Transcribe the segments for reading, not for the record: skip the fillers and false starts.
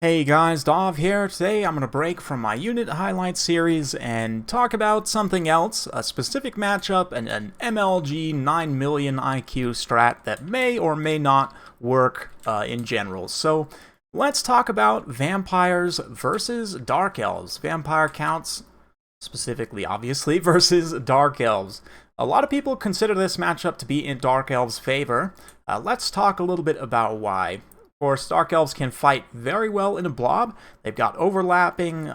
Hey guys, Dov here. Today I'm going to break from my unit highlight series and talk about something else, a specific matchup and an MLG 9 million IQ strat that may or may not work in general. So let's talk about vampires versus dark elves. Vampire counts specifically, obviously, versus dark elves. A lot of people consider this matchup to be in dark elves' favor. Let's talk a little bit about why. Of course, Dark Elves can fight very well in a blob. They've got overlapping,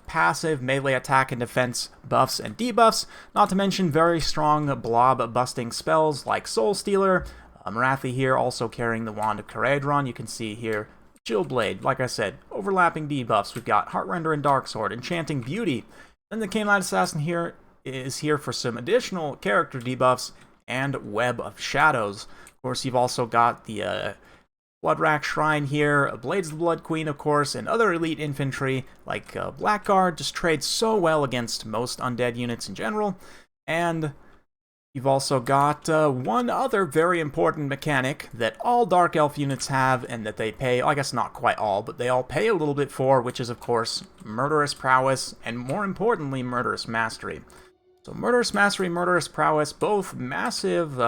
passive, melee attack and defense buffs and debuffs, not to mention very strong blob-busting spells like Soul Stealer. Marathi here also carrying the Wand of Caradron. You can see here, Chill Blade, like I said, overlapping debuffs. We've got Heartrender and Darksword, Enchanting Beauty. Then the Canine Assassin here is here for some additional character debuffs and Web of Shadows. Of course, you've also got the Bloodrack Shrine here, Blades of the Blood Queen, of course, and other elite infantry like Blackguard just trades so well against most undead units in general. And you've also got one other very important mechanic that all Dark Elf units have and that they pay, I guess not quite all, but they all pay a little bit for, which is, of course, Murderous Prowess, and more importantly, Murderous Mastery. So Murderous Mastery, Murderous Prowess, both massive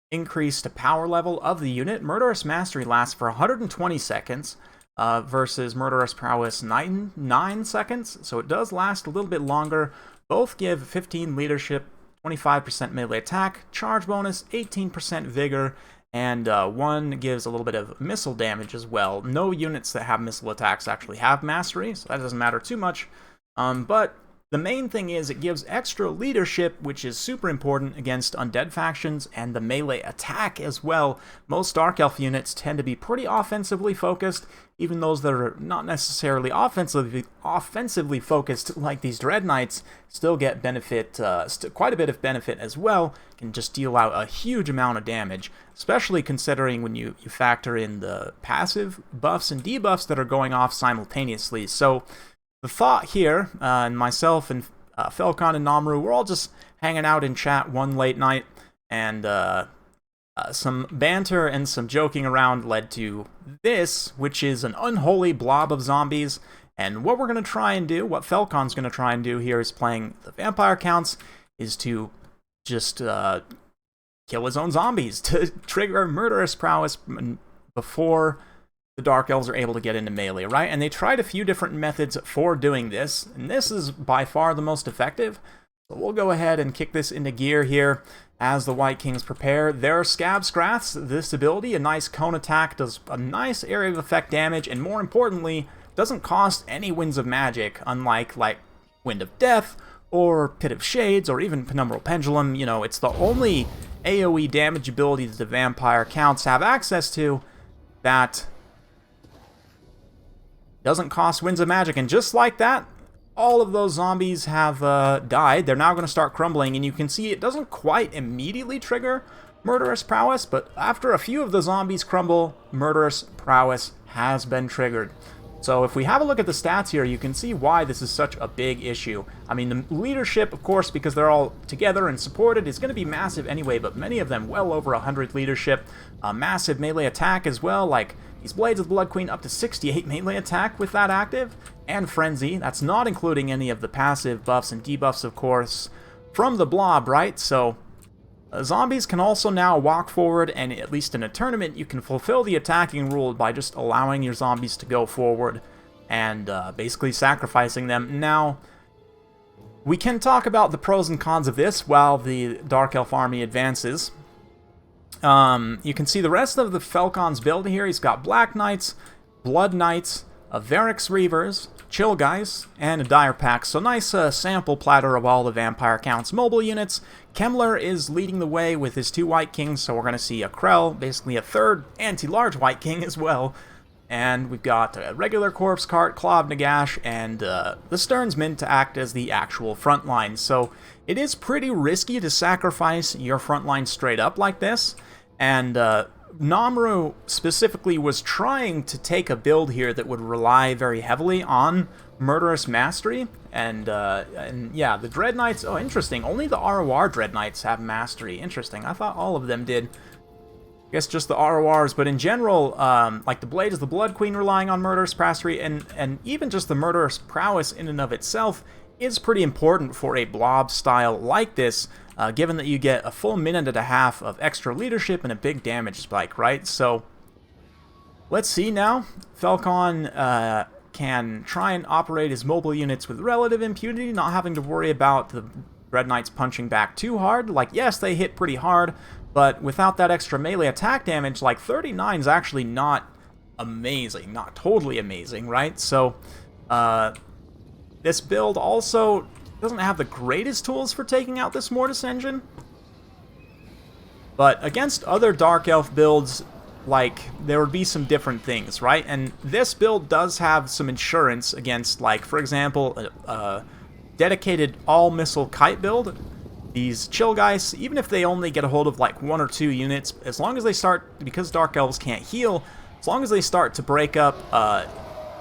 increase to power level of the unit. Murderous Mastery lasts for 120 seconds versus Murderous Prowess 9 seconds, so it does last a little bit longer. Both give 15 leadership, 25% melee attack, charge bonus, 18% vigor, and one gives a little bit of missile damage as well. No units that have missile attacks actually have mastery, so that doesn't matter too much. But the main thing is it gives extra leadership, which is super important against undead factions, and the melee attack as well. Most Dark Elf units tend to be pretty offensively focused, even those that are not necessarily offensively focused, like these Dread Knights, still get benefit, quite a bit of benefit as well, can just deal out a huge amount of damage, especially considering when you factor in the passive buffs and debuffs that are going off simultaneously. So the thought here, and myself and Felcon and Namru, we're all just hanging out in chat one late night, and some banter and some joking around led to this, which is an unholy blob of zombies. And what we're going to try and do, what Felcon's going to try and do here is playing the vampire counts, is to just kill his own zombies, to trigger Murderous Prowess before the Dark Elves are able to get into melee, right? And they tried a few different methods for doing this, and this is by far the most effective. So we'll go ahead and kick this into gear here as the White Kings prepare their Scab Scraths. This ability, a nice cone attack, does a nice area of effect damage, and more importantly, doesn't cost any Winds of Magic, unlike like Wind of Death, or Pit of Shades, or even Penumbral Pendulum. You know, it's the only AoE damage ability that the Vampire Counts have access to that doesn't cost Winds of Magic, and just like that, all of those zombies have died. They're now going to start crumbling, and you can see it doesn't quite immediately trigger Murderous Prowess, but after a few of the zombies crumble, Murderous Prowess has been triggered. So if we have a look at the stats here, you can see why this is such a big issue. I mean, the leadership, of course, because they're all together and supported, is going to be massive anyway, but many of them well over 100 leadership. Massive melee attack as well, like these Blades of the Blood Queen up to 68 melee attack with that active, and Frenzy. That's not including any of the passive buffs and debuffs, of course, from the blob, right? So zombies can also now walk forward, and at least in a tournament, you can fulfill the attacking rule by just allowing your zombies to go forward and basically sacrificing them. Now, we can talk about the pros and cons of this while the Dark Elf army advances. You can see the rest of the Felcon's build here. He's got Black Knights, Blood Knights, Varix Reavers, Chill Guys, and a Dire Pack. So nice sample platter of all the Vampire Counts mobile units. Kemmler is leading the way with his 2 White Kings, so we're going to see a Krell, basically a third anti-large White King as well. And we've got a regular Corpse Cart, Claw of Nagash, and the Sternsman to act as the actual front line. So it is pretty risky to sacrifice your front line straight up like this. And Namru specifically was trying to take a build here that would rely very heavily on Murderous Mastery, and yeah, the Dread Knights, oh interesting, only the ROR Dread Knights have Mastery, interesting, I thought all of them did. I guess just the RORs, but in general, like the Blade is the Blood Queen relying on Murderous Prowess, and even just the Murderous Prowess in and of itself is pretty important for a blob style like this, given that you get a full minute and a half of extra leadership and a big damage spike, right? So, let's see now. Falcon can try and operate his mobile units with relative impunity, not having to worry about the Dread Knights punching back too hard. Like, yes, they hit pretty hard, but without that extra melee attack damage, like 39 is actually not amazing, not totally amazing, right? So, this build also doesn't have the greatest tools for taking out this Mortis engine, but against other Dark Elf builds, like, there would be some different things, right? And this build does have some insurance against, like, for example, a dedicated all-missile kite build. These Chill Guys, even if they only get a hold of, like, 1 or 2 units, as long as they start, because Dark Elves can't heal, as long as they start to break up,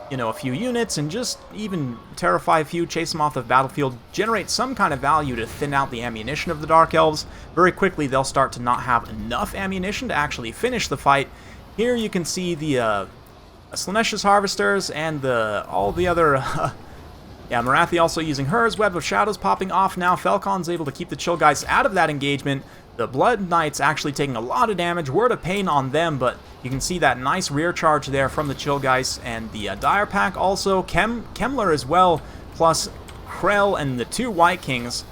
you know, a few units and just even terrify a few, chase them off the battlefield, generate some kind of value to thin out the ammunition of the Dark Elves, very quickly they'll start to not have enough ammunition to actually finish the fight. Here you can see the Slaanesha's Harvesters and all the other... yeah, Marathi also using hers, Web of Shadows popping off now. Falcon's able to keep the Chill Guys out of that engagement. The Blood Knights actually taking a lot of damage. Word of pain on them, but you can see that nice rear charge there from the Chill Guys. And the Dire Pack also, Kemmler as well, plus Krell and the 2 White Kings.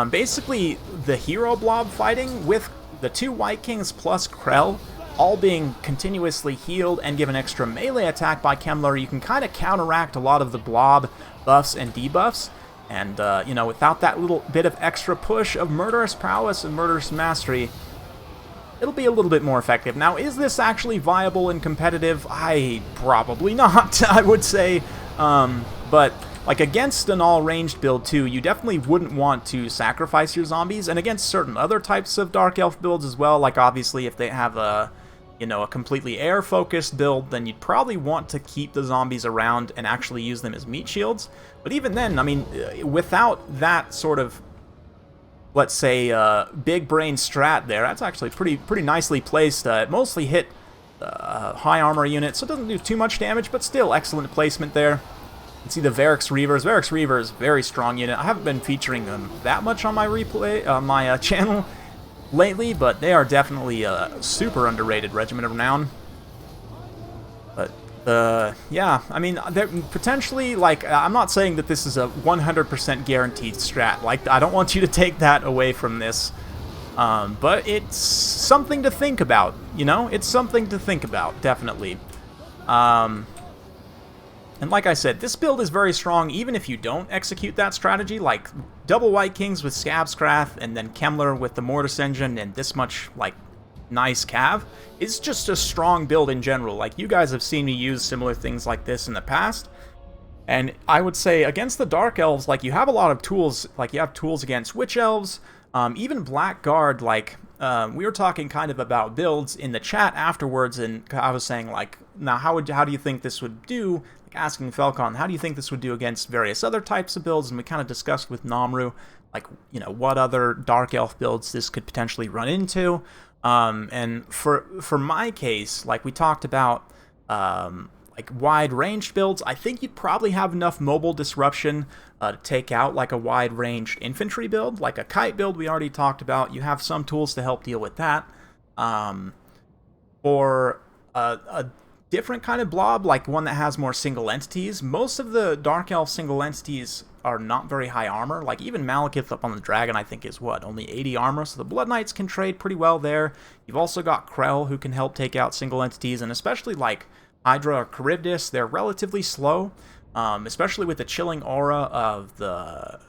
Basically, the hero blob fighting with the 2 White Kings plus Krell all being continuously healed and given extra melee attack by Kemmler. You can kind of counteract a lot of the blob buffs and debuffs. And, you know, without that little bit of extra push of Murderous Prowess and Murderous Mastery, it'll be a little bit more effective. Now, is this actually viable and competitive? Probably not, I would say. But, like, against an all-ranged build, too, you definitely wouldn't want to sacrifice your zombies. And against certain other types of Dark Elf builds as well, like, obviously, if they have a... you know, a completely air-focused build, then you'd probably want to keep the zombies around and actually use them as meat shields. But even then, I mean, without that sort of, let's say, big brain strat there, that's actually pretty nicely placed. It mostly hit high armor units, so it doesn't do too much damage, but still excellent placement there. You can see the Varix Reavers. Varix Reavers, very strong unit. I haven't been featuring them that much on my my channel lately, but they are definitely a super underrated regiment of renown. But, yeah, I mean, they're potentially, like, I'm not saying that this is a 100% guaranteed strat. Like, I don't want you to take that away from this. But it's something to think about, you know? It's something to think about, definitely. And like I said, this build is very strong even if you don't execute that strategy, like double White Kings with Scab's Craft and then Kemmler with the Mortis engine and this much, like, nice cav. It's just a strong build in general. Like, you guys have seen me use similar things like this in the past. And I would say against the Dark Elves, like, you have a lot of tools. Like, you have tools against Witch Elves, even Blackguard, like... we were talking kind of about builds in the chat afterwards, and I was saying, like, now how do you think this would do? Like, asking Falcon, how do you think this would do against various other types of builds? And we kind of discussed with Namru, like, you know, what other Dark Elf builds this could potentially run into. And for my case, like we talked about, like wide-ranged builds, I think you'd probably have enough mobile disruption to take out like a wide-ranged infantry build, like a kite build we already talked about. You have some tools to help deal with that. For a different kind of blob, like one that has more single entities, most of the Dark Elf single entities are not very high armor. Like even Malekith up on the dragon, I think, is what, only 80 armor, so the Blood Knights can trade pretty well there. You've also got Krell, who can help take out single entities, and especially like Hydra or Charybdis, they're relatively slow, especially with the chilling aura of the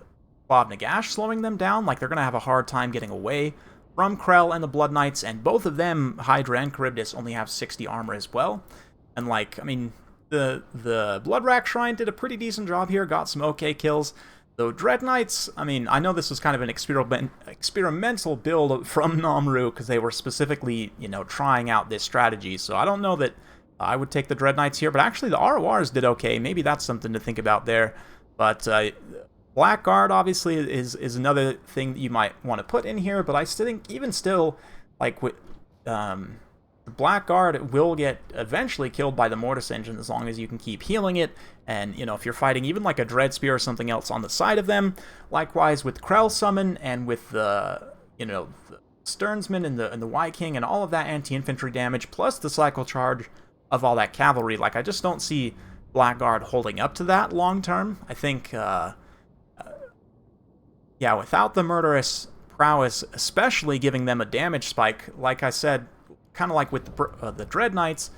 Bob Nagash slowing them down. Like, they're going to have a hard time getting away from Krell and the Blood Knights, and both of them, Hydra and Charybdis, only have 60 armor as well. And, like, I mean, the Blood Rack Shrine did a pretty decent job here, got some okay kills. Though Dread Knights, I mean, I know this was kind of an experimental build from Namru, because they were specifically, you know, trying out this strategy, so I don't know that I would take the Dread Knights here, but actually the RORs did okay. Maybe that's something to think about there. But Blackguard, obviously, is another thing that you might want to put in here, but I still think, even still, like, with, The Blackguard will get eventually killed by the Mortis engine as long as you can keep healing it, and, you know, if you're fighting even like a Dread Spear or something else on the side of them. Likewise with Krell Summon and with the, you know, the Sternsman and the Y-King and all of that anti-infantry damage, plus the cycle charge of all that cavalry. Like, I just don't see Blackguard holding up to that long term. I think, yeah, without the Murderous Prowess, especially giving them a damage spike, like I said, kind of like with the Dread Knights,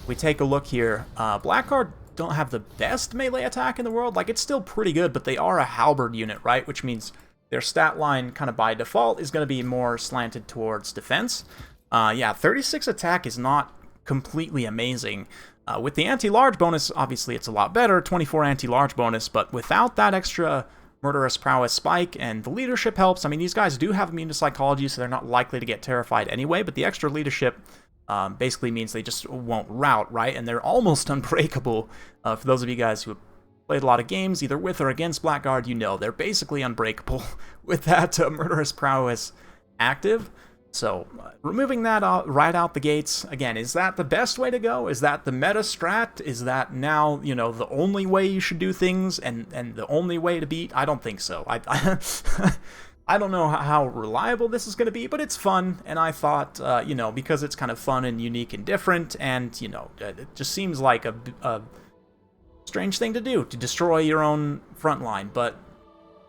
we take a look here. Blackguard don't have the best melee attack in the world. Like, it's still pretty good, but they are a halberd unit, right? Which means their stat line, kind of by default, is going to be more slanted towards defense. Yeah, 36 attack is not completely amazing. With the anti-large bonus, obviously it's a lot better, 24 anti-large bonus, but without that extra Murderous Prowess spike, and the leadership helps. I mean, these guys do have immune to psychology, so they're not likely to get terrified anyway, but the extra leadership basically means they just won't rout, right? And they're almost unbreakable. For those of you guys who have played a lot of games, either with or against Blackguard, you know they're basically unbreakable with that Murderous Prowess active. So, removing that right out the gates, again, is that the best way to go? Is that the meta strat? Is that now, you know, the only way you should do things and the only way to beat? I don't think so. I don't know how reliable this is going to be, but it's fun, and I thought, you know, because it's kind of fun and unique and different, and, you know, it just seems like a strange thing to do, to destroy your own front line, but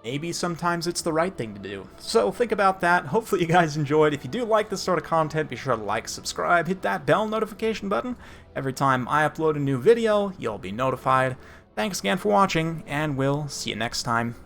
maybe sometimes it's the right thing to do. So think about that. Hopefully you guys enjoyed. If you do like this sort of content, be sure to like, subscribe, hit that bell notification button. Every time I upload a new video, you'll be notified. Thanks again for watching, and we'll see you next time.